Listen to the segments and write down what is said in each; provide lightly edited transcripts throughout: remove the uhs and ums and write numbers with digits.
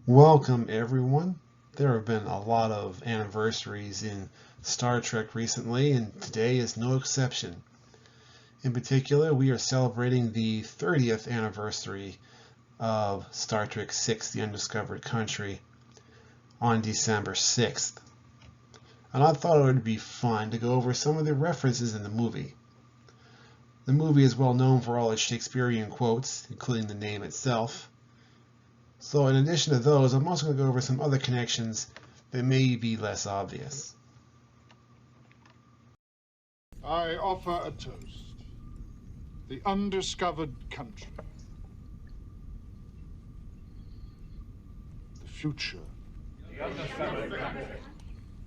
Welcome, everyone. There have been a lot of anniversaries in Star Trek recently, and today is no exception. In particular, we are celebrating the 30th anniversary of Star Trek VI: The Undiscovered Country on December 6th. And I thought it would be fun to go over some of the references in the movie. The movie is well known for all its Shakespearean quotes, including the name itself. So in addition to those, I'm also going to go over some other connections that may be less obvious. I offer a toast. The undiscovered country. The future. The undiscovered country.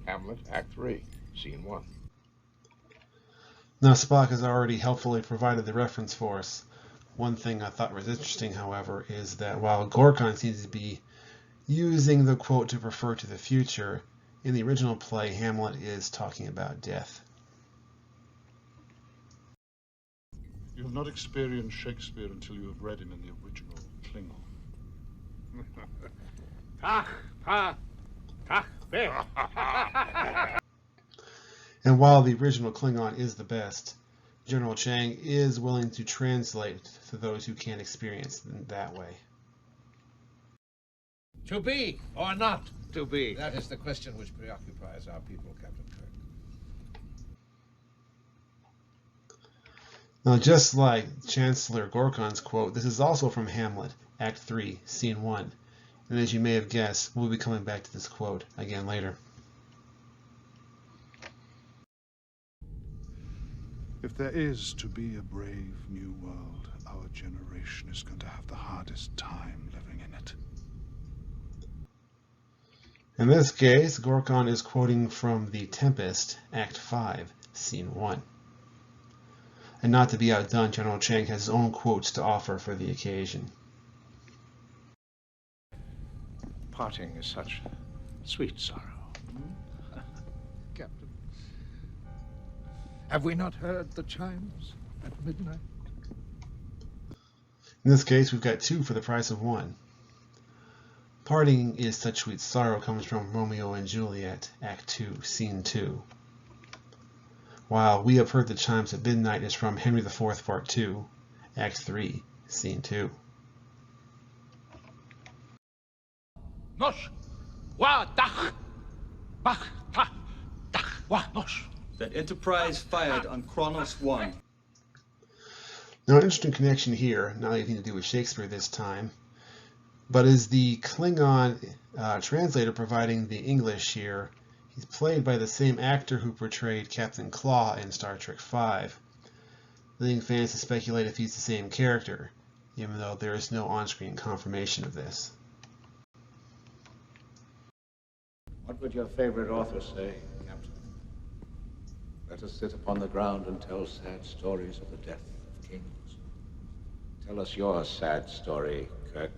Hamlet, Act 3, Scene 1. Now Spock has already helpfully provided the reference for us. One thing I thought was interesting, however, is that while Gorkon seems to be using the quote to refer to the future, in the original play, Hamlet is talking about death. You have not experienced Shakespeare until you have read him in the original Klingon. And while the original Klingon is the best, General Chang is willing to translate to those who can't experience it that way. To be or not to be? That is the question which preoccupies our people, Captain Kirk. Now, just like Chancellor Gorkon's quote, this is also from Hamlet, Act 3, Scene 1. And as you may have guessed, we'll be coming back to this quote again later. If there is to be a brave new world, our generation is going to have the hardest time living in it. In this case, Gorkon is quoting from The Tempest, Act 5, Scene 1. And not to be outdone, General Chang has his own quotes to offer for the occasion. Parting is such sweet sorrow. Captain, have we not heard the chimes at midnight? In this case, we've got two for the price of one. Parting is such sweet sorrow comes from Romeo and Juliet, Act 2, Scene 2. While we have heard the chimes at midnight is from Henry IV, Part 2, Act 3, Scene 2. Nosh, wa dach, bach, ta, dach, wa nosh. That Enterprise fired on Kronos 1. Now, an interesting connection here, not anything to do with Shakespeare this time, but is the Klingon translator providing the English here. He's played by the same actor who portrayed Captain Claw in Star Trek V, leading fans to speculate if he's the same character, even though there is no on-screen confirmation of this. What would your favorite author say, Captain? Let us sit upon the ground and tell sad stories of the death of kings. Tell us your sad story, Kirk.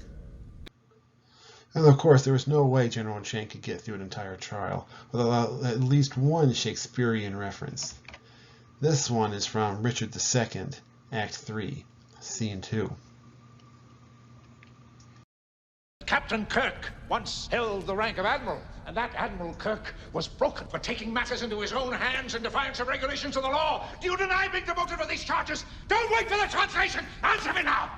And of course, there was no way General Chang could get through an entire trial without at least one Shakespearean reference. This one is from Richard II, Act 3, Scene 2. Captain Kirk once held the rank of admiral, and that Admiral Kirk was broken for taking matters into his own hands in defiance of regulations of the law. Do you deny being demoted for these charges? Don't wait for the translation! Answer me now!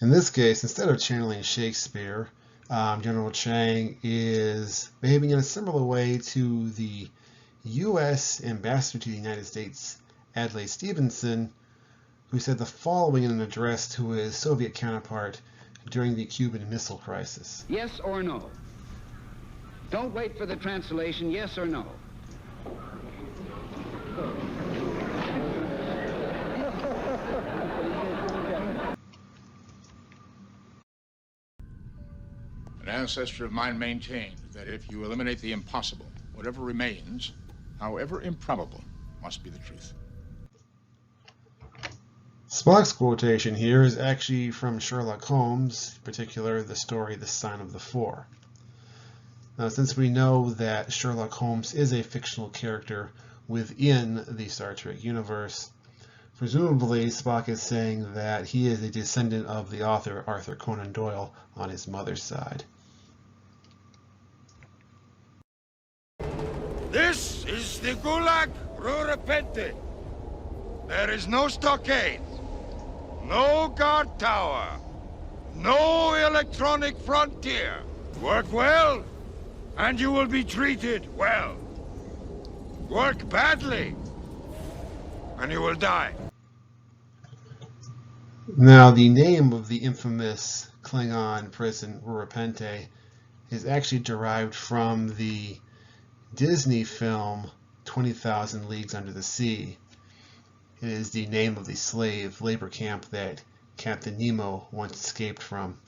In this case, instead of channeling Shakespeare, General Chang is behaving in a similar way to the U.S. Ambassador to the United States, Adlai Stevenson, who said the following in an address to his Soviet counterpart during the Cuban Missile Crisis. Yes or no? Don't wait for the translation, yes or no? An ancestor of mine maintained that if you eliminate the impossible, whatever remains, however improbable, must be the truth. Spock's quotation here is actually from Sherlock Holmes, in particular the story The Sign of the Four. Now, since we know that Sherlock Holmes is a fictional character within the Star Trek universe, Presumably, Spock is saying that he is a descendant of the author Arthur Conan Doyle on his mother's side. This is the Gulag Rurapente. There is no stockade, no guard tower, no electronic frontier. Work well, and you will be treated well. Work badly, and you will die. Now, the name of the infamous Klingon prison, Rurapente, is actually derived from the Disney film 20,000 Leagues Under the Sea. It is the name of the slave labor camp that Captain Nemo once escaped from.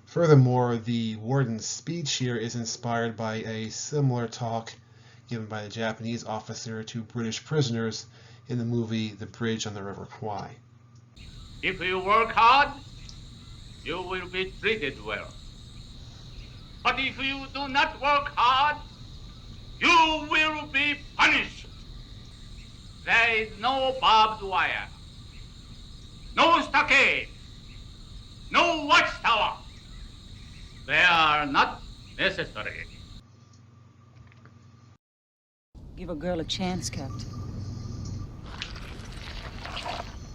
Furthermore, the warden's speech here is inspired by a similar talk given by the Japanese officer to British prisoners in the movie The Bridge on the River Kwai. If you work hard, you will be treated well. But if you do not work hard, you will be punished. There is no barbed wire, no stockade, no watchtower. They are not necessary. Give a girl a chance, Captain.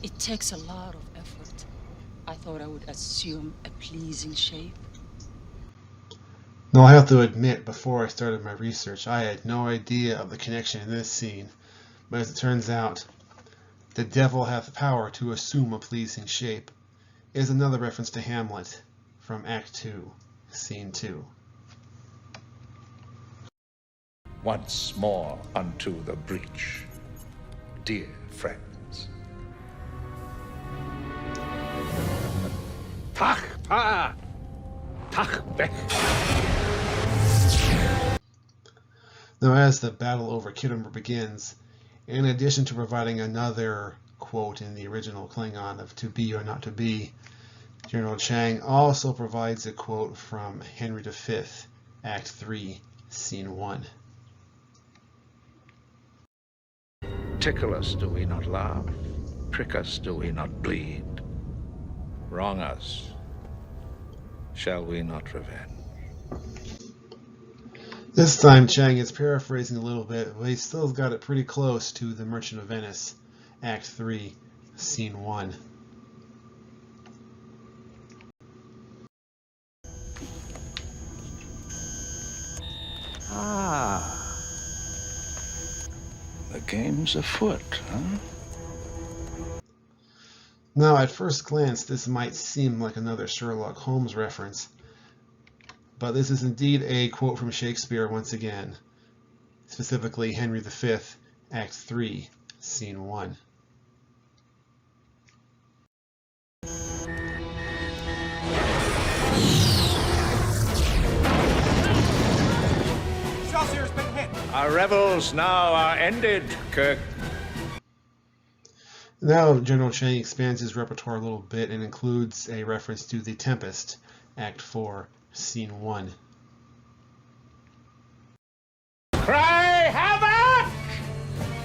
It takes a lot of effort. I thought I would assume a pleasing shape. Now, I have to admit, before I started my research, I had no idea of the connection in this scene. But as it turns out, the devil hath power to assume a pleasing shape is another reference to Hamlet from Act 2, Scene 2. Once more unto the breach, dear friends. Tach pa, tach beck. Now, as the battle over Kittimer begins, in addition to providing another quote in the original Klingon of "to be or not to be," General Chang also provides a quote from Henry V, Act 3, Scene 1. Tickle us, do we not laugh? Prick us, do we not bleed? Wrong us, shall we not revenge? This time Chang is paraphrasing a little bit, but he still got it pretty close to The Merchant of Venice, Act 3, Scene 1. Ah. The game's afoot, huh? Now, at first glance, this might seem like another Sherlock Holmes reference, but this is indeed a quote from Shakespeare once again, specifically Henry V, Act 3, Scene 1. Excelsior's been hit. Our revels now are ended, Kirk. Now General Chang expands his repertoire a little bit and includes a reference to The Tempest, Act 4, Scene 1. Cry havoc!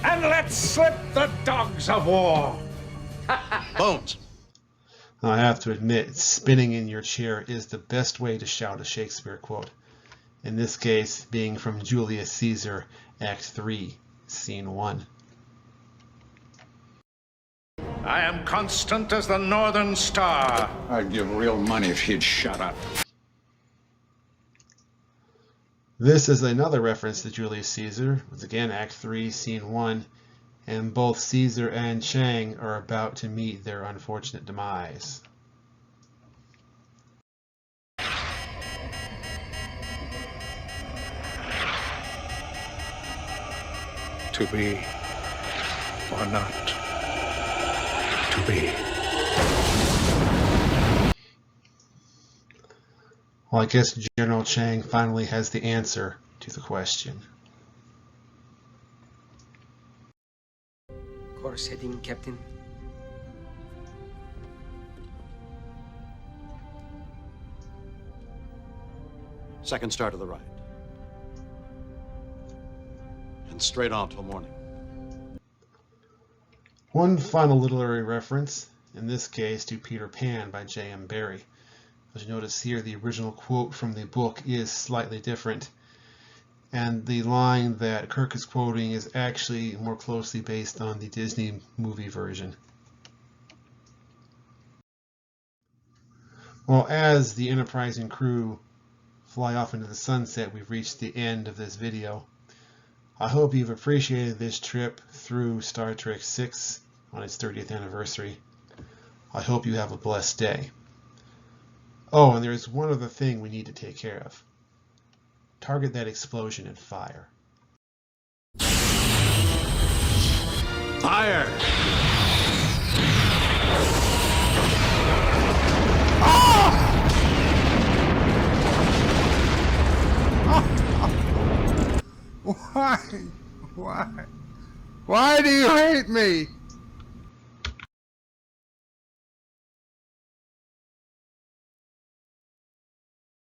And let's slip the dogs of war. Bones. Now, I have to admit, spinning in your chair is the best way to shout a Shakespeare quote. In this case, being from Julius Caesar, Act 3, Scene 1. I am constant as the northern star. I'd give real money if he'd shut up. This is another reference to Julius Caesar, once again Act 3, Scene 1, and both Caesar and Chang are about to meet their unfortunate demise. To be or not to be. Well, I guess General Chang finally has the answer to the question. Course heading, Captain. Second star to the right. And straight on till morning. One final literary reference, in this case to Peter Pan by J.M. Barrie. As you notice here, the original quote from the book is slightly different, and the line that Kirk is quoting is actually more closely based on the Disney movie version. Well, as the Enterprise and crew fly off into the sunset, we've reached the end of this video. I hope you've appreciated this trip through Star Trek VI on its 30th anniversary. I hope you have a blessed day. Oh, and there's one other thing we need to take care of. Target that explosion and fire. Fire! Why? Why do you hate me?